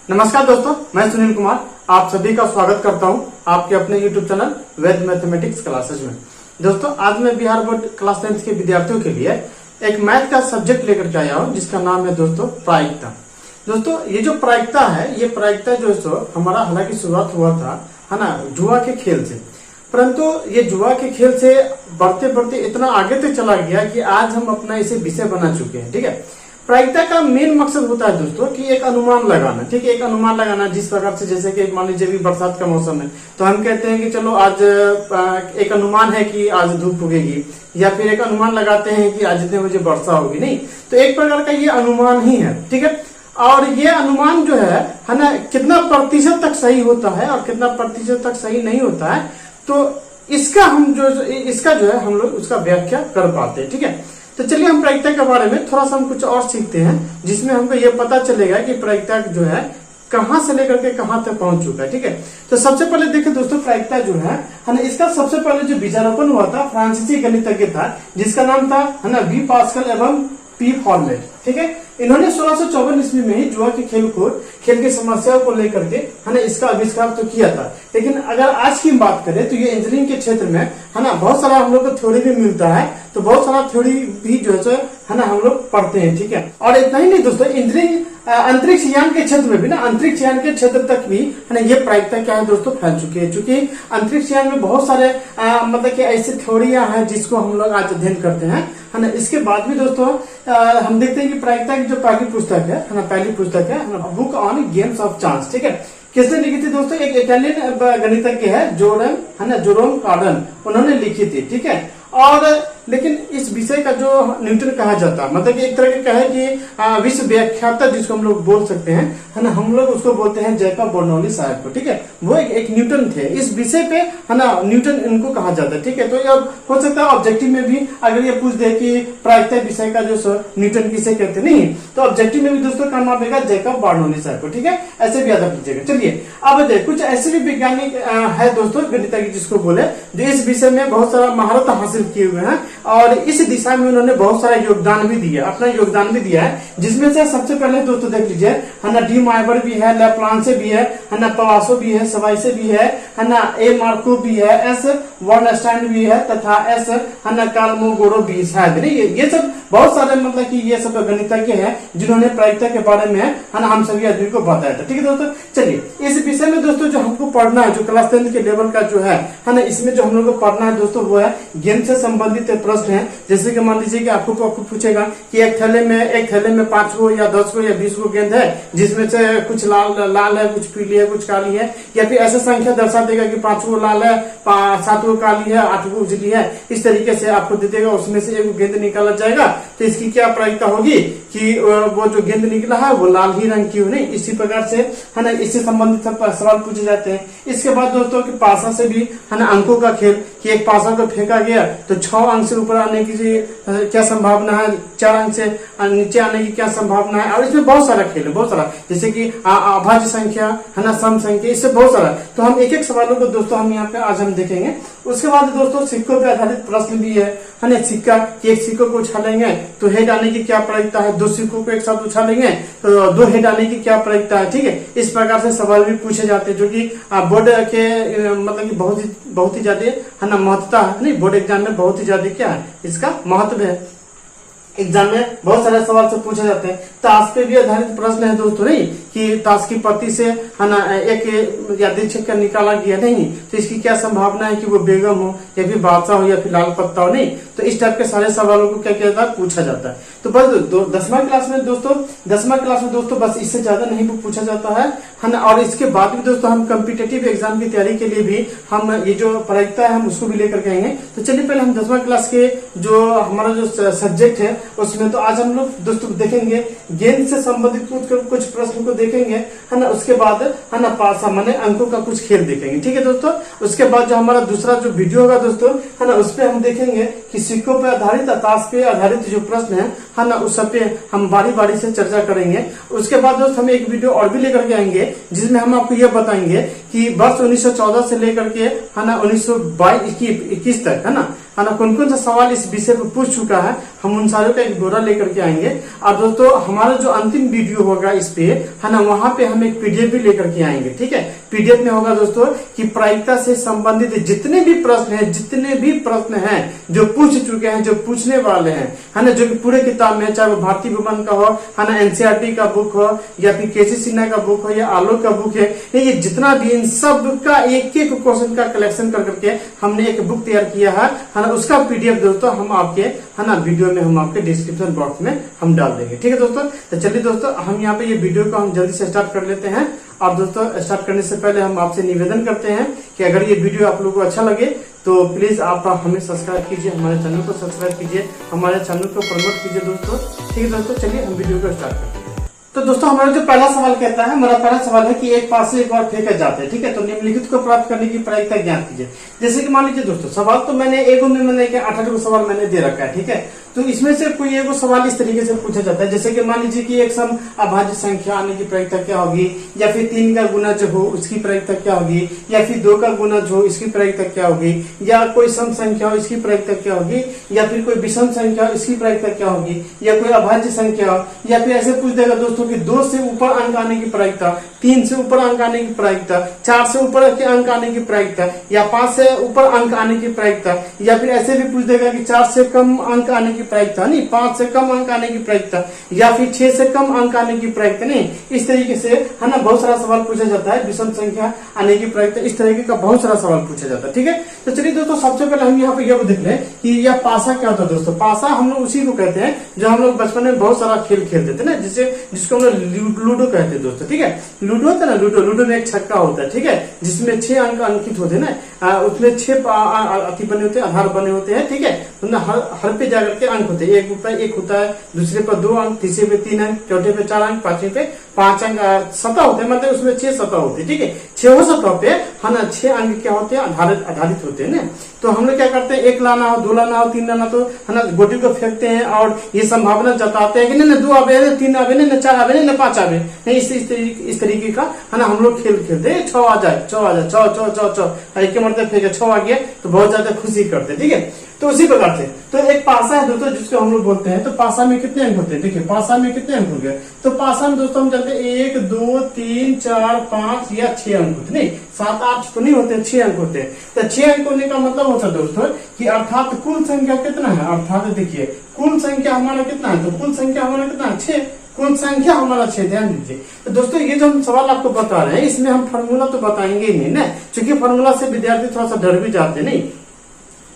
नमस्कार दोस्तों, मैं सुनील कुमार आप सभी का स्वागत करता हूं आपके अपने YouTube चैनल वेद मैथमेटिक्स क्लासेज में। दोस्तों, आज मैं बिहार बोर्ड क्लास 10 के विद्यार्थियों के लिए एक मैथ का सब्जेक्ट लेकर के आया हूं जिसका नाम है दोस्तों प्रायिकता। दोस्तों, ये जो प्रायिकता है, ये प्रायिकता जो है हमारा हालांकि शुरुआत हुआ था है ना जुआ के खेल से, परंतु ये जुआ के खेल से बढ़ते बढ़ते इतना आगे तक चला गया कि आज हम अपना इसे विषय बना चुके हैं। ठीक है, प्रायिकता का मेन मकसद होता है दोस्तों कि एक अनुमान लगाना। ठीक है, एक अनुमान लगाना जिस प्रकार से, जैसे कि मान लीजिए अभी बरसात का मौसम है तो हम कहते हैं कि चलो आज एक अनुमान है कि आज धूप उगेगी, या फिर एक अनुमान लगाते हैं कि आज इतने बजे वर्षा होगी। नहीं, तो एक प्रकार का ये अनुमान ही है। ठीक है, और ये अनुमान जो है ना कितना प्रतिशत तक सही होता है और कितना प्रतिशत तक सही नहीं होता है, तो इसका जो है हम लोग उसका व्याख्या कर पाते हैं। ठीक है, तो चलिए हम प्रायिकता के बारे में थोड़ा सा हम कुछ और सीखते हैं जिसमें हमको ये पता चलेगा कि प्रायिकता जो है कहां से लेकर के कहां तक पहुंच चुका है। ठीक है, तो सबसे पहले देखिए दोस्तों, प्रायिकता जो है ना इसका सबसे पहले जो बीजारोपण हुआ था फ्रांसीसी गणितज्ञ था जिसका नाम था है ना वी पास्कल एवं पी फॉर्मेट। ठीक है, इन्होंने 1654 ईस्वी में ही जुआ के खेल की समस्याओं को लेकर के है ना इसका आविष्कार तो किया था। लेकिन अगर आज की बात करें तो ये इंजीनियरिंग के क्षेत्र में है ना बहुत सारा हम लोग को थ्योरी भी मिलता है, तो बहुत सारा थ्योरी भी जो है ना हम लोग पढ़ते हैं। ठीक है, और इतना ही नहीं दोस्तों, इंजीनियरिंग अंतरिक्ष यान के क्षेत्र में भी ना, अंतरिक्ष यान के क्षेत्र तक भी है ना ये प्रायिकता क्या है दोस्तों फैल चुकी है। चूंकि अंतरिक्ष यान में बहुत सारे मतलब कि ऐसी थ्योरियां हैं जिसको हम लोग आज अध्ययन करते हैं है ना। इसके बाद भी दोस्तों हम देखते हैं कि प्रायिकता की जो पहली पुस्तक है ना, पहली पुस्तक है book on games of chance. ठीक है, किसने लिखी थी दोस्तों? एक इटालियन गणितज्ञ है जोरोम कार्डन, उन्होंने लिखी थी। ठीक है, और लेकिन इस विषय का जो न्यूटन कहा जाता है, मतलब कि एक तरह का है कि विश्व व्याख्याता जिसको हम लोग बोल सकते हैं है ना, हम लोग उसको बोलते हैं जैकब बर्नौली साहब को। ठीक है, वो एक न्यूटन थे, इस विषय पे है ना न्यूटन इनको कहा जाता है। ठीक है, तो ये हो सकता है ऑब्जेक्टिव में भी अगर ये पूछ दे कि प्रायिकता विषय का जो न्यूटन किसे कहते नहीं, तो ऑब्जेक्टिव में भी दोस्तों काम आएगा जैकब बर्नौली साहब को। ठीक है, ऐसे भी याद रखिएगा। चलिए अब देखिए, कुछ ऐसे भी वैज्ञानिक है दोस्तों गणितज्ञ जिसको बोले, जो इस विषय में बहुत सारा महारत हासिल किए हुए हैं और इस दिशा में उन्होंने बहुत सारा योगदान भी दिया, अपना योगदान भी दिया है। जिसमें से सबसे पहले दोस्तों देख लीजिए है ना, डी माइबर भी है, लैप्लांसे भी है ना, पवासो भी है, सवाइसे भी है ना, ए मार्को भी है, एस वर्नस्टाइन भी है तथा एस है ना काल्मोगोरो भी शायद नहीं। ये सब बहुत सारे मतलब कि ये सब गणितज्ञ हैं जिन्होंने प्रायिकता के बारे में है ना हम सभी आदमी को बताया था। ठीक है दोस्तों, चलिए इस विषय में दोस्तों जो हमको पढ़ना है, जो क्लास 10 के लेवल का जो है ना, इसमें जो हम लोग को पढ़ना है दोस्तों वो है गेम से संबंधित प्रश्न है। जैसे कि मान लीजिए कि आपको पूछेगा कि एक थैले में 5 गो या 10 गो या 20 गो गेंद है, जिसमें से कुछ लाल है, कुछ पीली है, कुछ काली है, या फिर ऐसा संख्या दर्शा देगा कि 5 गो लाल है, 7 गो काली है, 8 गो उजली है, इस तरीके से आपको दे देगा, उसमें से एक गेंद निकाला जाएगा। तो इसकी क्या प्रायिकता होगी कि वो जो गेंद निकला है वो लाल ही रंग की हो। नहीं, इसी प्रकार से है ना इससे संबंधित सवाल पूछे जाते हैं। इसके बाद दोस्तों कि पासा से भी है ना अंकों का खेल, कि एक पासा को फेंका गया तो 6 अंक से ऊपर आने की क्या संभावना है, 4 अंक से नीचे आने की क्या संभावना है, और इसमें बहुत सारा खेल है, बहुत सारा, जैसे कि अभाज्य संख्या है ना, सम संख्या, इससे बहुत सारा। तो हम एक एक सवालों को दोस्तों हम यहाँ पे आज हम देखेंगे। उसके बाद दोस्तों सिक्कों पे आधारित प्रश्न भी है ना, सिक्का कि एक सिक्कों को उछालेंगे तो हेड आने की क्या प्रायिकता है, 2 सिक्कों को एक साथ उछालेंगे तो 2 हेड आने की क्या प्रायिकता है। ठीक है, इस प्रकार से सवाल भी पूछे जाते हैं जो कि बोर्ड के मतलब कि बहुत ही ज्यादा है ना महत्वता है। नहीं, बोर्ड एग्जाम में बहुत ही ज्यादा क्या है इसका महत्व है। एग्जाम में बहुत सारे सवाल से पूछे जाते हैं। ताश पे भी आधारित प्रश्न है दोस्तों, नहीं कि ताश की पत्ती से है ना एक यादृच्छिक का निकाला गया नहीं, तो इसकी क्या संभावना है कि वो बेगम हो या फिर बादशाह हो या फिर लाल पत्ता हो। नहीं, तो इस टाइप के सारे सवालों को क्या किया जाता है, पूछा जाता है। तो बस 10वां क्लास में दोस्तों बस इससे ज्यादा नहीं पूछा जाता है ना। और इसके बाद भी दोस्तों हम कॉम्पिटिटिव एग्जाम की तैयारी के लिए भी हम ये जो प्रायिकता है हम उसको भी लेकर के आएंगे। तो चलिए पहले हम 10वां क्लास के जो हमारा जो सब्जेक्ट है उसमें तो आज हम लोग दोस्तों देखेंगे गेंद से संबंधित कुछ प्रश्न को देखेंगे है ना। उसके बाद है ना पासा माने अंकों का कुछ खेल देखेंगे। ठीक है दोस्तों, उसके बाद जो हमारा दूसरा जो वीडियो होगा दोस्तों है ना, उसपे हम देखेंगे कि सिक्कों पे आधारित, ताश पे आधारित जो प्रश्न है ना उस सब पे हम बारी बारी से चर्चा करेंगे। उसके बाद दोस्तों हम एक वीडियो और भी लेकर के आएंगे जिसमें हम आपको यह बताएंगे कि वर्ष 1914 से लेकर के है ना 1922-21 तक है ना है ना, कौन कौन सा सवाल इस विषय पर पूछ चुका है, हम उन सारों का एक ब्यौरा लेकर के आएंगे। और दोस्तों हमारा जो अंतिम वीडियो होगा इस पे, है ना, वहां पे हम एक पीडीएफ भी लेकर के आएंगे। ठीक है, पीडीएफ में होगा दोस्तों कि प्रायिकता से संबंधित जितने भी प्रश्न हैं जो पूछ चुके हैं, जो पूछने वाले हैं, है ना, जो कि पूरे किताब में, चाहे वो भारतीय भवन का हो, है ना, एनसीईआरटी का बुक हो, या फिर केसी सिन्हा का बुक हो, या आलोक का बुक है, ये जितना भी, इन सब का एक एक क्वेश्चन का कलेक्शन कर करके हमने एक बुक तैयार किया है ना, उसका पीडीएफ दोस्तों हम आपके, है ना, वीडियो में हम आपके डिस्क्रिप्शन बॉक्स में हम डाल देंगे। ठीक है दोस्तों, तो चलिए दोस्तों हम यहाँ पे ये वीडियो को हम जल्दी से स्टार्ट कर लेते हैं। और दोस्तों स्टार्ट करने से पहले हम आपसे निवेदन करते हैं कि अगर ये वीडियो आप लोगों को अच्छा लगे तो प्लीज आप हमें सब्सक्राइब कीजिए, हमारे चैनल को सब्सक्राइब कीजिए, हमारे चैनल को प्रमोट कीजिए दोस्तों। ठीक है दोस्तों, चलिए हम वीडियो को स्टार्ट करते हैं। तो दोस्तों हमारा जो पहला सवाल कहता है, हमारा पहला सवाल है कि एक पास से एक बार फेंके जाते हैं। ठीक है, तो निम्नलिखित को प्राप्त करने की प्रायिकता ज्ञात कीजिए। जैसे कि मान लीजिए दोस्तों, सवाल तो मैंने एगो में मैंने 18 को सवाल मैंने दे रखा है। ठीक है, तो इसमें से कोई एगो सवाल इस तरीके से पूछा जाता है, जैसे कि मान लीजिए कि एक सम अभाज्य संख्या आने की प्रायिकता क्या होगी, या फिर 3 का गुणज हो उसकी प्रायिकता क्या होगी, या फिर 2 का गुणज हो इसकी प्रायिकता क्या होगी, या कोई सम संख्या हो इसकी प्रायिकता क्या होगी, या फिर कोई विषम संख्या हो इसकी प्रायिकता क्या होगी, या कोई अभाज्य संख्या हो, या फिर ऐसे पूछ देगा दोस्तों कि 2 से ऊपर अंक आने की प्रायिकता, 3 से ऊपर अंक आने की प्रायिकता, 4 से ऊपर के अंक आने की प्रायिकता, या 5 से ऊपर अंक आने की प्रायिकता, या फिर ऐसे भी पूछ देगा कि 4 से कम अंक आने की प्रायिकता नहीं, 5 से कम अंक आने की प्रायिकता, या फिर 6 से कम अंक आने की प्रायिकता नहीं। इस तरीके से, है ना, बहुत सारा सवाल पूछा जाता है, विषम संख्या आने की प्रायिकता, इस तरीके का बहुत सारा सवाल पूछा जाता है। ठीक है, तो चलिए दोस्तों सबसे पहले हम यहाँ पे यह देख लें कि यह पासा क्या होता है। दोस्तों पासा हम लोग उसी को कहते हैं जो हम लोग बचपन में बहुत सारा खेल खेलते थे ना, जिसको हम लोग लूडो कहते हैं दोस्तों। ठीक है, लूडो होता है ना, लूडो में एक छक्का होता है। ठीक है, जिसमें 6 अंक अंकित होते हैं ना, उसमें 6 अति बने होते हैं, आधार बने होते हैं। ठीक है, हर पे जाकर के अंक होते हैं, एक होता है, दूसरे पर 2 अंक, तीसरे पे 3 अंक, चौथे पे 4 अंक, पांचवें पे 5 अंक, सतह होते हैं, मतलब उसमें 6 सतह होते हैं। ठीक है, 6 सतह पे, है ना, 6 अंक क्या होते हैं, आधारित होते हैं ना। तो हम लोग क्या करते हैं, 1 लाना हो, 2 लाना हो, 3 लाना, तो है ना गोटी को फेंकते हैं और ये संभावना जताते हैं कि नहीं 2 आवे, 3 आवे, नहीं 4 आवे, नहीं 5 आवे, नहीं इस तरीके का, है ना, हम लोग खेल खेलते हैं। 6 आ जाए, 6 आ जाए, 6 एक के मरते फेंके 6 आ गया तो बहुत ज्यादा खुशी करते हैं। ठीक है, तो उसी प्रकार से तो एक पासा है दोस्तों जिसको हम लोग बोलते हैं। तो पासा में कितने अंक होते हैं, देखिए पासा में कितने अंक होंगे। तो पासा में दोस्तों हम जानते हैं 1 2 3 4 5 या 6 अंक होते, नहीं 7 8 तो नहीं होते, 6 अंक होते हैं। तो 6 अंक होने का मतलब होता है दोस्तों कि अर्थात कुल संख्या कितना है, अर्थात देखिए कुल संख्या हमारा कितना है, तो कुल संख्या हमारा कितना है 6, कुल संख्या हमारा 6। ध्यान दीजिए। तो दोस्तों ये जो हम सवाल आपको बता रहे हैं इसमें हम फार्मूला तो बताएंगे ही नहीं ना, क्योंकि फार्मूला से विद्यार्थी थोड़ा सा डर भी जाते नहीं।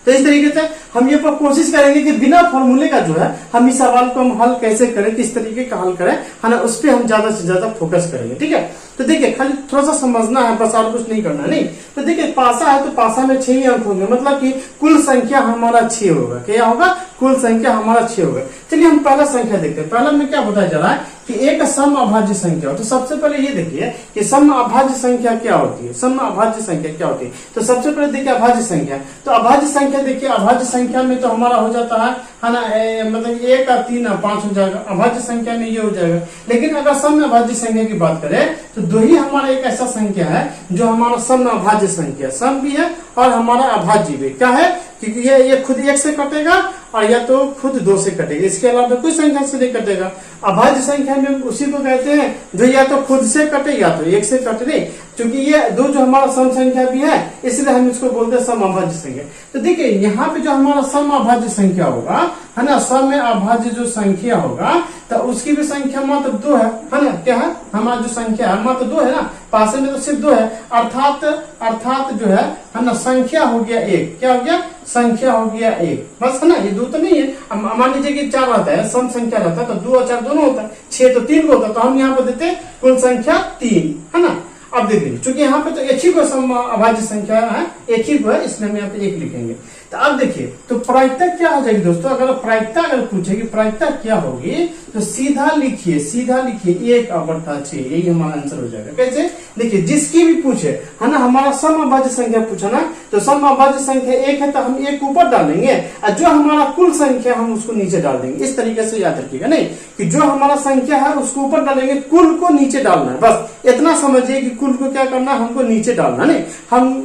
तो इस तरीके से हम ये पर कोशिश करेंगे कि बिना फॉर्मूले का जो है हम इस सवाल को हम हल कैसे करें, किस तरीके का हल करें, है ना, उस पर हम ज्यादा से ज्यादा फोकस करेंगे। ठीक है, तो देखिए खाली थोड़ा सा समझना है बस, और कुछ नहीं करना नहीं। तो देखिए पासा है तो पासा में 6 ही अंक होंगे, मतलब कि कुल संख्या हमारा 6 होगा। क्या होगा, कुल संख्या हमारा 6 होगा। चलिए हम पहला संख्या देखते हैं। पहला में क्या बताया जा रहा है कि एक सम अभाज्य संख्या हो। तो सबसे पहले ये देखिए कि सम अभाज्य संख्या क्या होती है, सम अभाज्य संख्या क्या होती है। तो सबसे पहले देखिए अभाज्य संख्या। तो अभाज्य संख्या देखिए, अभाज्य संख्या में तो हमारा हो जाता है ना, मतलब 1 और 3 और 5 हो जाएगा, अभाज्य संख्या में ये हो जाएगा। लेकिन अगर सम अभाज्य संख्या की बात करें तो 2 ही हमारा एक ऐसा संख्या है जो हमारा सम अभाज्य संख्या, सम भी है और हमारा अभाज्य भी। क्या है, क्योंकि ये खुद 1 से कटेगा और या तो खुद 2 से कटेगा, इसके अलावा कोई संख्या से नहीं कटेगा। अभाज्य संख्या में उसी को कहते हैं जो या तो खुद से कटे या तो 1 से कटे नहीं, क्योंकि ये 2 जो हमारा सम संख्या भी है इसलिए हम इसको बोलते हैं सम अभाज्य संख्या। तो देखिए यहाँ पे जो हमारा सम अभाज्य संख्या होगा, है ना, सम में अभाज्य जो संख्या होगा तो उसकी भी संख्या मात्र 2 है ना। क्या है, हमारा जो संख्या है मात्र 2 है ना, पासे में तो सिर्फ 2 है, अर्थात जो है ना संख्या हो गया 1। क्या हो गया, संख्या हो गया 1 बस, है ना। ये 2 तो नहीं है। मान लीजिए कि 4 रहता है, सम संख्या रहता है तो 2 और 4 दोनों होता है, 6 तो 3 को होता है, तो हम यहाँ पे देते हैं कुल संख्या 3, है ना। अब देखिए चूंकि यहाँ पे तो एक ही को सम अभाज्य संख्या है, एक ही को है, इसलिए हम यहाँ पे 1 लिखेंगे। तो अब देखिए तो प्रायिकता क्या हो जाएगी दोस्तों, अगर प्रायिकता पूछेगी प्रायिकता क्या होगी तो सीधा लिखिए 1/6, यही हमारा आंसर हो जाएगा। कैसे, देखिए जिसकी भी पूछे है ना, हमारा सम अभाज्य संख्या पूछा ना, तो सम अभाज्य संख्या एक है तो हम एक ऊपर डालेंगे और जो हमारा कुल संख्या हम उसको नीचे डाल देंगे। इस तरीके से याद रखिएगा, नहीं कि जो हमारा संख्या है उसको ऊपर डालेंगे, कुल को नीचे डालना है। बस इतना समझिए कि कुल को क्या करना है, हमको नीचे डालना। नहीं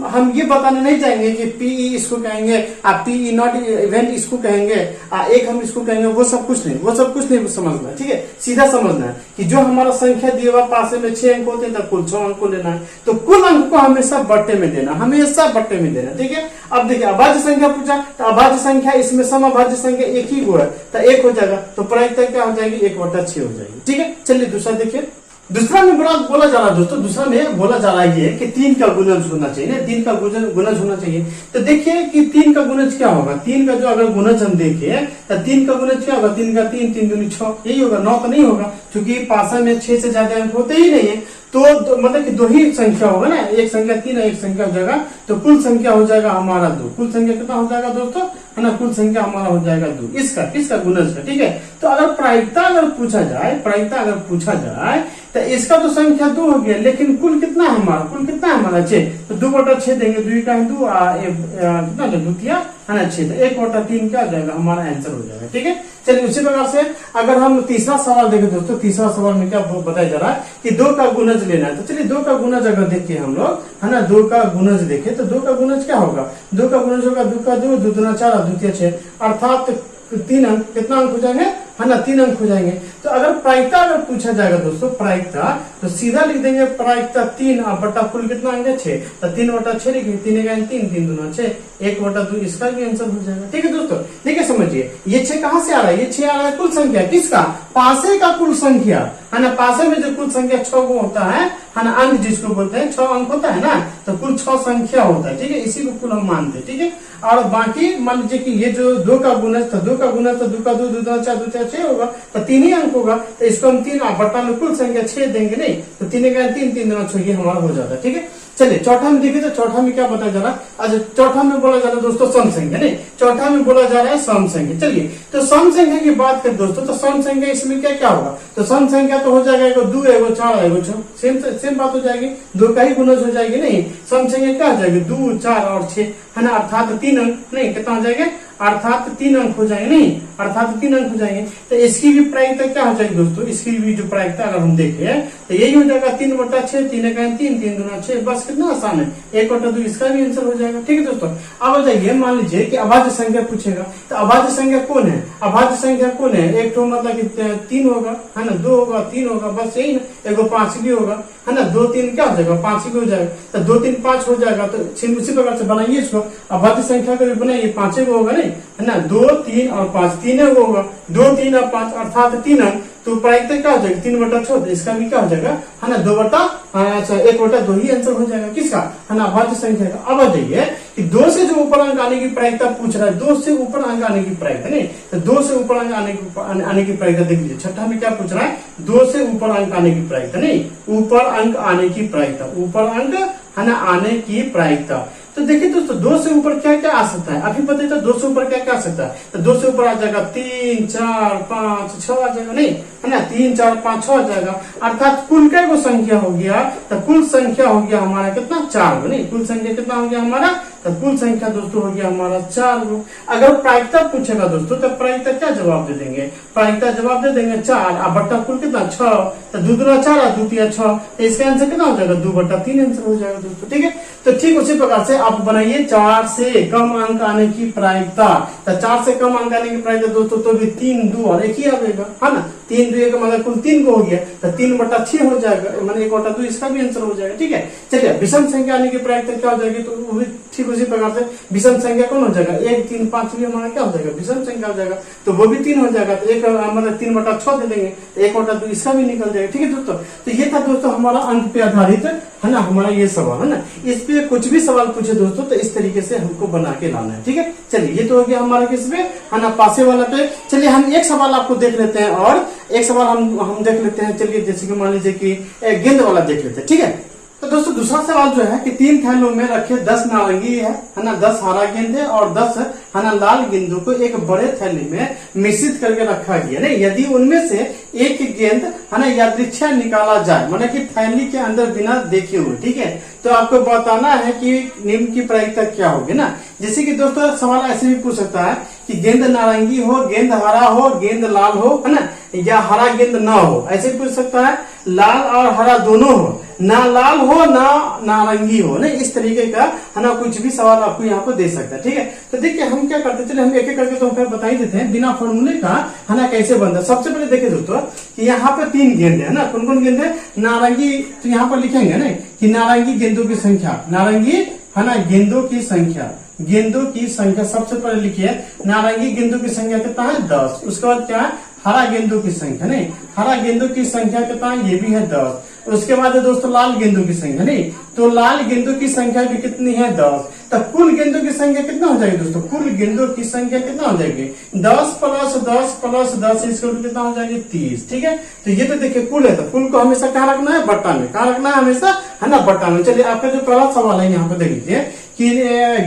हम ये बताने नहीं जाएंगे कि पीई इसको कहेंगे, पीई नॉट इवेंट इसको कहेंगे, एक हम इसको कहेंगे, वो सब कुछ नहीं, वो सब कुछ नहीं समझना है। ठीक है, सीधा समझना है कि जो हमारा संख्या दिया हुआ पासे में 6 अंक होते हैं तो कुल 6 अंक को लेना है, तो कुल अंक को हमेशा बट्टे में देना, हमेशा बट्टे में देना। ठीक है, अब देखिए अभाज्य संख्या पूछा, तो अभाज्य संख्या इसमें सम अभाज्य संख्या एक ही गो है तो एक हो जाएगा, तो प्रायिकता क्या हो जाएगी, 1/6 हो जाएगी। ठीक है, चलिए दूसरा देखिए। दूसरा में बोला जा रहा है दोस्तों, दूसरा में बोला जा रहा है ये कि 3 का गुणज होना चाहिए, 3 का गुणज होना चाहिए। तो देखिए कि 3 का गुणज क्या होगा, 3 का जो अगर गुणज हम देखें तो 3 का गुणज क्या होगा, 3 का 3, 3 दूनी 6, यही होगा, 9 तो नहीं होगा, क्योंकि पासा में 6 से ज्यादा अंक होते ही नहीं है। तो मतलब कि दो ही संख्या होगा ना, एक संख्या 3 है, एक संख्या हो जाएगा, तो कुल संख्या हो जाएगा हमारा 2। कुल संख्या कितना हो जाएगा दोस्तों, है ना, कुल संख्या हमारा हो जाएगा 2, इसका गुणज का। ठीक है, तो अगर प्रायिकता अगर पूछा जाए, प्रायिकता अगर पूछा जाए तो इसका तो संख्या 2 हो गया, लेकिन कुल कितना है हमारा, कुल कितना है हमारा 6, तो 2/6 देंगे, 2 का 2 कितना द्वितीय है ना 6, तो 1/3 क्या हो जाएगा, हमारा आंसर हो जाएगा। ठीक है, चलिए उसी प्रकार से अगर हम तीसरा सवाल देखें दोस्तों, तीसरा सवाल में क्या बताया जा रहा है कि 2 का गुणज लेना है। तो चलिए 2 का गुणज अगर देखिए हम लोग, है ना, 2 का गुणज देखें तो 2 का गुणज क्या होगा, 2 का गुणज होगा 2 का 2, 2 दूना 4, द्वितीय 6, अर्थात 3 अंक, कितना अंक हो जाएंगे, है ना, 3 अंक हो जाएंगे। तो अगर प्रायिकता अगर पूछा जाएगा दोस्तों, प्रायिकता, तो सीधा लिख देंगे प्रायिकता 3 बटा कुल कितना आएंगे 6, तो 3/6 लिखेंगे, 3 3, 3 दूना 6, 1/2, इसका भी आंसर हो जाएगा। ठीक है दोस्तों, ठीक है, समझिए ये 6 कहां से आ रहा है, ये 6 आ रहा है कुल संख्या, किसका, पासे का कुल संख्या, है ना, पासे में जो कुल संख्या 6 को होता है ना, अंक जिसको बोलते हैं, 6 अंक होता है ना, तो कुल 6 संख्या होता है। ठीक है, इसी को कुल हम मानते हैं। ठीक है, और बाकी मान लीजिए कि ये जो 2 का गुणज था, 2 का गुणज तो 2 का 2, 2 दूना 4, 2 6 होगा, तो 3 ही अंक होगा, तो इसको हम 3 बटा में कुल संख्या 6 देंगे, नहीं तो 3 का 3, 3 दूना 6 ये हमारा हो जाता है। ठीक है, चलिए चौथा में देखिए, तो चौथा में क्या बताया जा रहा है, अच्छा चौथा में बोला जा रहा है दोस्तों सम संख्या, नहीं चौथा में बोला जा रहा है सम संख्या। चलिए तो सम संख्या की बात करें दोस्तों, तो सम संख्या इसमें क्या क्या होगा, तो सम संख्या तो हो जाएगा 2, 4, 6, सेम बात हो जाएगी, 2 का ही गुणज हो जाएगी। नहीं सम संख्या क्या हो जाएगी, 2, 4 और 6, है ना, अर्थात 3 अंक, नहीं कितना हो जाएगा, अर्थात 3 अंक हो जाएंगे, नहीं अर्थात 3 अंक हो जाएंगे। तो इसकी भी प्रायिकता क्या हो जाएगी दोस्तों, इसकी भी जो प्रायिकता अगर हम देखें तो यही हो जाएगा 3/6, 3 का 3, 3 दूना 6, बस कितना आसान है, 1/2 इसका भी आंसर हो जाएगा। ठीक है दोस्तों, अब आ जाइए, मान लीजिए कि अभाज्य संख्या पूछेगा, तो अभाज्य संख्या कौन है, अभाज्य संख्या कौन है, एक तो मतलब कि 3 होगा, है ना, 2 होगा, 3 होगा, बस यही ना, एगो 5 भी होगा, है ना, 2, 3 क्या हो जाएगा, 5 भी हो जाएगा, तो 2, 3, 5 हो जाएगा। तो उसी प्रकार से बनाइए इसको, अभाज्य संख्या का भी बनाइए, 5 होगा, नहीं है ना, 2, 3 और 5, 3 होगा, 2, 3 और 5 अर्थात 3 अंक, तो प्रायिकता क्या हो जाएगी, 3/6, इसका भी क्या हो जाएगा, है ना, 1/2 ही आंसर हो जाएगा, किसका, है ना, अभाज्य संख्या का। अब आ जाइए कि 2 से जो ऊपर अंक आने की प्रायिकता पूछ रहा है, 2 से ऊपर अंक आने की प्रायिकता, नहीं तो 2 से ऊपर अंक आने की प्रायिकता देख लीजिए, छठा में क्या पूछ रहा है, 2 से ऊपर अंक आने की प्रायिकता, नहीं ऊपर अंक आने की प्रायिकता, ऊपर अंक, है ना, आने की प्रायिकता। तो देखिए दोस्तों 2 से ऊपर क्या क्या आ सकता है, अभी बताइए तो 2 से ऊपर क्या क्या आ सकता है, तो 2 से ऊपर आ जाएगा 3, 4, 5, 6 आ जाएगा, नहीं है ना, 3, 4, 5, 6 आ जाएगा, अर्थात कुल क्या वो संख्या हो गया, तो कुल संख्या हो गया हमारा कितना, 4, नहीं कुल संख्या कितना हो गया हमारा, तो कुल संख्या दोस्तों हो गया हमारा 4। अगर प्रायिकता पूछेगा दोस्तों, तो प्रायिकता क्या जवाब दे देंगे, प्रायिकता जवाब दे देंगे 4 बट्टा कुल कितना 6, तो 2 दूना 4, द्वितीय 6, तो इसका आंसर कितना हो जाएगा, 2/3 आंसर हो जाएगा दोस्तों। ठीक है, तो ठीक उसी प्रकार से आप बनाइए 4 से कम अंक आने की प्रायिकता, तो 4 से कम अंक आने की प्रायिकता दोस्तों, तो भी 3, 2 और 1 ही आएगा, है ना, 3, 2 का मतलब कुल 3 को हो गया, तो 3/6 हो जाएगा, मतलब 1/2 इसका भी आंसर हो जाएगा। ठीक है, चलिए विषम संख्या आने की प्रायिकता क्या हो जाएगी, तो वो भी ठीक उसी प्रकार से विषम संख्या कौन हो जाएगा, 1, 3, 5 भी हमारा क्या हो जाएगा, विषम संख्या हो जाएगा, तो वो भी 3 हो जाएगा, तो एक मतलब 3/6 दे देंगे, तो 1/2 इसका भी निकल जाएगा। ठीक है दोस्तों, तो ये था दोस्तों हमारा अंक पे आधारित, है ना, हमारा ये सवाल, है ना, इस पे कुछ भी सवाल पूछे दोस्तों तो इस तरीके से हमको बना के लाना है। ठीक है, चलिए ये तो हो गया हमारा किस पे, है ना, पासे वाला पे। चलिए हम एक सवाल आपको देख लेते हैं, और एक सवाल हम देख लेते हैं, चलिए जैसे कि मान लीजिए कि गेंद वाला देख लेते हैं। ठीक है, तो दोस्तों दूसरा सवाल जो है कि 3 थैलों में रखे 10 नारंगी है ना, 10 हरा गेंद है और 10 है ना लाल गेंदों को एक बड़े थैले में मिश्रित करके रखा गया है। यदि उनमें से एक गेंद है ना यादृच्छा निकाला जाए, मतलब कि थैली के अंदर बिना देखे हुए, ठीक है, तो आपको बताना है कि निम्न की प्रायिकता क्या होगी ना। जैसे कि दोस्तों सवाल ऐसे भी पूछ सकता है कि गेंद नारंगी हो, गेंद हरा हो, गेंद लाल हो, है ना, या हरा गेंद ना हो, ऐसे पूछ सकता है। लाल और हरा दोनों हो, ना लाल हो ना नारंगी हो, ना इस तरीके का है ना कुछ भी सवाल आपको यहाँ पर दे सकता है, ठीक है। तो देखिए हम क्या करते, चलिए हम एक एक करके तो फिर बता ही देते हैं बिना फॉर्मूले का, है ना, कैसे बनता है। सबसे पहले देखिए दोस्तों कि यहाँ पे 3 गेंद है ना, कौन कौन गेंद है, नारंगी, तो यहाँ पर लिखेंगे ना कि नारंगी गेंदों की संख्या, नारंगी है ना गेंदों की संख्या, गेंदों की संख्या सबसे पहले लिखिए, नारंगी गेंदों की संख्या कितना है 10। उसके बाद क्या है, हरा गेंदों की संख्या, नहीं हरा गेंदों की संख्या कितना है, ये भी है 10। उसके बाद है दोस्तों लाल गेंदों की संख्या, नहीं तो लाल गेंदों की संख्या भी कितनी है 10। तो कुल गेंदों की संख्या कितना हो जाएगी दोस्तों, कुल गेंदों की संख्या कितना हो जाएगी 10 + 10 + 10 इसका कितना हो जाएगी 30, ठीक है। तो ये तो देखिए कुल है, तो कुल को हमेशा कहाँ रखना है, बट्टा में, कहाँ रखना है हमेशा, है ना बट्टा में। चलिए आपका जो पहला सवाल है यहाँ पे देख लीजिए कि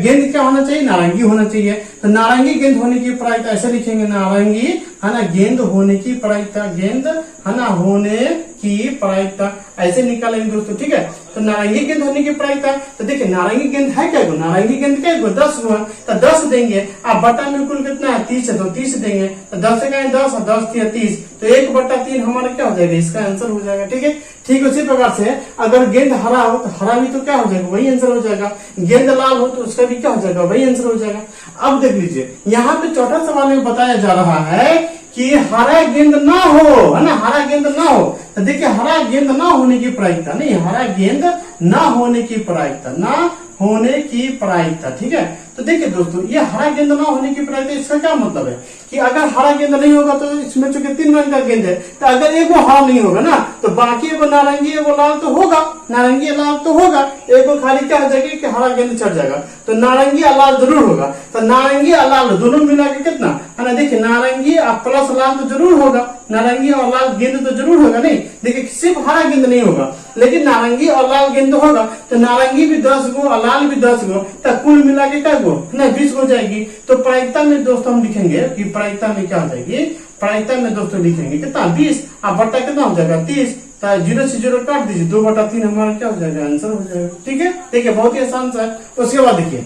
गेंद क्या होना चाहिए, नारंगी होना चाहिए। तो नारंगी गेंद होने की प्रायिकता ऐसे लिखेंगे, नारंगी है ना गेंद होने की प्रायिकता, गेंद है ना होने की प्रायिकता ऐसे निकालेंगे दोस्तों, ठीक है। तो नारंगी गेंद होने की प्रायिकता, तो देखिए नारंगी गेंद है क्या, नारंगी गेंद क्या 10 गो है, तो 10 देंगे। आप बट्टा में कुल कितना है 30 है, तो 30 देंगे। तो 10 से कहें 10 और 10 थी 30, तो 1/3 हमारा क्या हो जाएगा, इसका आंसर हो जाएगा, ठीक है। ठीक उसी प्रकार से अगर गेंद हरा हो तो हरा भी तो क्या हो जाएगा, वही आंसर हो जाएगा। गेंद लाल हो तो उसका भी क्या हो जाएगा, वही आंसर हो जाएगा। अब देख लीजिए यहाँ पे चौथा सवाल में बताया जा रहा है कि हरा गेंद ना हो, है ना, हरा गेंद ना हो। तो देखिए हरा गेंद ना होने की प्रायिकता, नहीं हरा गेंद ना होने की प्रायिकता, ना होने की प्रायिकता, ठीक है। तो देखिए दोस्तों ये हरा गेंद ना होने की प्रायिकता, इसका क्या मतलब है कि अगर हरा गेंद नहीं होगा तो इसमें चूंकि 3 रंग का गेंद है, तो अगर एगो हरा नहीं होगा ना तो बाकी एगो नारंगी एगो लाल तो होगा, नारंगी लाल तो होगा, एगो खाली क्या हो जाएगी कि हरा गेंद चढ़ जाएगा। तो नारंगी और लाल जरूर होगा। तो नारंगी और लाल दोनों मिला के कितना है ना, देखिए नारंगी और प्लस लाल तो जरूर होगा, नारंगी और लाल गेंद तो जरूर होगा। नहीं देखिए सिर्फ हरा गेंद नहीं होगा, लेकिन नारंगी और लाल गेंद होगा। तो नारंगी भी 10 गो और लाल भी 10 गो, तो कुल मिला के क्या गो ना 20 हो जाएगी। तो प्रायिकता में दोस्तों हम लिखेंगे कि प्रायिकता में क्या हो जाएगी, प्रायिकता में दोस्तों लिखेंगे कितना 20 और बट्टा कितना हो जाएगा 30। तो 0 से 0 काट दीजिए, 2/3 हमारा क्या हो जाएगा, आंसर हो जाएगा, ठीक है। देखिए बहुत ही आसान सा है। उसके बाद देखिए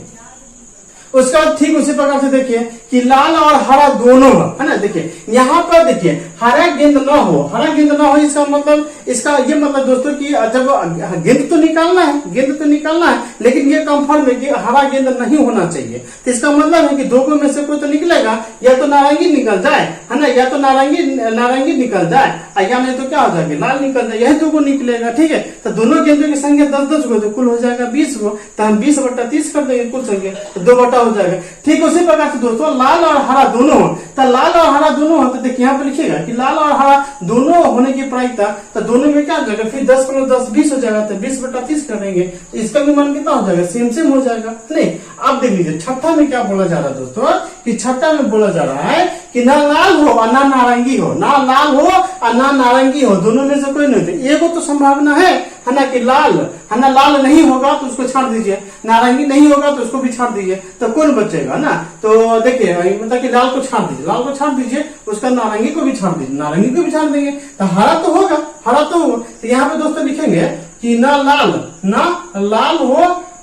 उसका ठीक उसी प्रकार से देखिए कि लाल और हरा दोनों है ना। देखिए यहाँ पर देखिए हरा गेंद ना हो, हरा गेंद ना हो इसका मतलब, इसका ये मतलब दोस्तों कि जब गेंद तो निकालना है, गेंद तो निकालना है, लेकिन ये कंफर्म है कि हरा गेंद नहीं होना चाहिए। तो इसका मतलब है कि दो को में से कोई तो निकलेगा, या तो नारंगी निकल जाए है ना, या तो नारंगी निकल जाए, या नहीं तो क्या हो जाएगा लाल निकल जाए, यही दो को निकलेगा, ठीक है। तो दोनों गेंदों की संख्या 10-10 गो, तो कुल हो जाएगा 20 गो। तो हम 20/30 कर देंगे कुल संख्या, तो 2 हो जाएगा। ठीक उसी प्रकार से दोस्तों लाल और हरा दोनों हो, तो लाल और हरा दोनों हो, तो देखिए यहाँ पे लिखिएगा कि लाल और हरा दोनों होने की प्रायिकता, तो दोनों में क्या हो जाएगा, फिर 10 + 10 20 हो जाएगा। तो 20/30 कर देंगे, तो इसका भी मान कितना हो जाएगा, सेम हो जाएगा। नहीं अब देख लीजिए छठा में क्या बोला जा रहा है दोस्तों, कि छठा में बोला जा रहा है कि ना लाल हो और ना नारंगी हो, ना लाल हो और ना नारंगी हो, दोनों में से कोई नहीं होती। एगो तो संभावना है ना कि लाल है ना, लाल नहीं होगा तो उसको छाड़ दीजिए, नारंगी नहीं होगा तो उसको भी छाड़ दीजिए, तो कौन बचेगा ना। तो देखिए मतलब कि लाल को छाड़ दीजिए, लाल को छाड़ दीजिए, उसका नारंगी को भी छाड़ दीजिए, नारंगी को भी छाड़ देंगे, तो हरा तो होगा, हरा तो होगा। तो यहाँ पे दोस्तों लिखेंगे कि ना लाल हो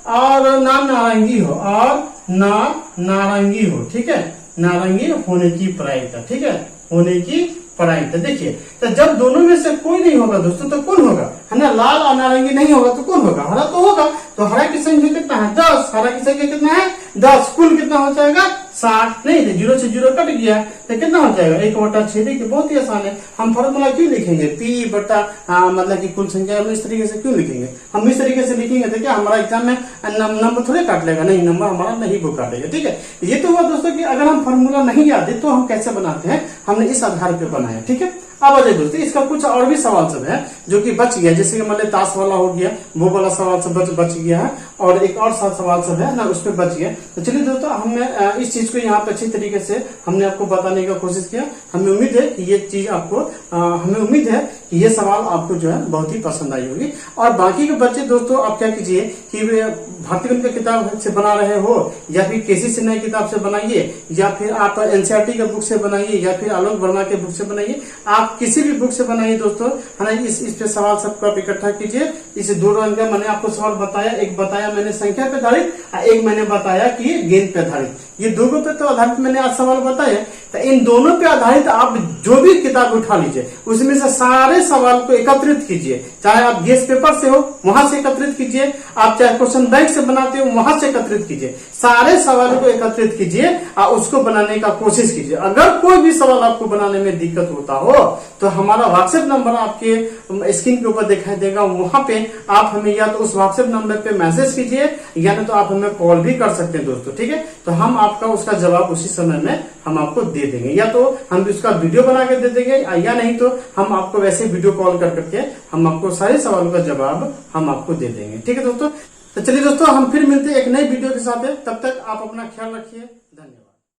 और ना नारंगी हो, और ना नारंगी हो, ठीक है, नारंगी होने की प्रायिकता, ठीक है, होने की प्रायिकता। देखिए तो जब दोनों में से कोई नहीं होगा दोस्तों तो कौन होगा, है ना, लाल और नारंगी नहीं होगा तो कौन होगा, हरा तो होगा। तो हरा की संख्या कितना है 10, हरा की संख्या कितना है 10, कुल कितना हो जाएगा 60। नहीं तो 0 से 0 कट गया, तो कितना हो जाएगा 1/6। देखिए बहुत ही आसान है। हम फॉर्मूला क्यों लिखेंगे, P बटा मतलब कि कुल संख्या, हम इस तरीके से क्यों लिखेंगे, हम इस तरीके से लिखेंगे तो क्या हमारा एग्जाम में नंबर थोड़े काट लेगा, नहीं नंबर हमारा नहीं वो काटेगा, ठीक है। ये तो हुआ दोस्तों कि अगर हम फॉर्मूला नहीं याद है तो हम कैसे बनाते हैं, हमने इस आधार पर बनाया, ठीक है। अब आ जाइए दोस्तों, इसका कुछ और भी सवाल सब है जो कि बच गया, जैसे कि मान लीजिए ताश वाला हो गया, वो वाला सवाल सब बच गया है, और एक और सवाल सब है ना उसमें बच गया। तो चलिए दोस्तों, हमने इस चीज को यहाँ पे अच्छी तरीके से हमने आपको बताने का कोशिश किया। हमें उम्मीद है कि ये चीज आपको हमें उम्मीद है कि ये सवाल आपको जो है बहुत ही पसंद आई होगी। और बाकी के बच्चे दोस्तों, आप क्या कीजिए कि भारतीय गणित की किताब से बना रहे हो, या फिर केसी सिन्हा की किताब से बनाइए, या फिर आप एनसीईआरटी के बुक से बनाइए, या फिर आलोक वर्मा के बुक से बनाइए, आप किसी भी बुक से बनाइए दोस्तों, है ना। इस पे सवाल सबको आप इकट्ठा कीजिए। इस 2 रंग का मैंने आपको सवाल बताया, एक बताया मैंने संख्या पे आधारित, एक मैंने बताया कि गेंद पे आधारित। ये दोनों पे तो आधारित मैंने आज सवाल बताया। तो इन दोनों पे आधारित आप जो भी किताब उठा लीजिए, उसमें से सारे सवाल को एकत्रित कीजिए। चाहे आप गेस पेपर से हो, वहां से एकत्रित कीजिए, आप चाहे क्वेश्चन बैंक से बनाते हो, वहां से एकत्रित कीजिए। सारे सवालों को एकत्रित कीजिए और उसको बनाने का कोशिश कीजिए। अगर कोई भी सवाल आपको बनाने में दिक्कत होता हो तो हमारा व्हाट्सएप नंबर आपके स्क्रीन के ऊपर दिखाई देगा, वहां पे आप हमें या तो उस व्हाट्सएप नंबर पे मैसेज कीजिए, या नहीं तो आप हमें कॉल भी कर सकते हैं दोस्तों, ठीक है। तो हम आपका उसका जवाब उसी समय में हम आपको दे देंगे, या तो हम उसका वीडियो बना के दे देंगे, या नहीं तो हम आपको वैसे वीडियो कॉल कर करके हम आपको सारे सवालों का जवाब हम आपको दे देंगे, ठीक है दोस्तों। तो चलिए दोस्तों, हम फिर मिलते हैं एक नई वीडियो के साथ। तब तक आप अपना ख्याल रखिए।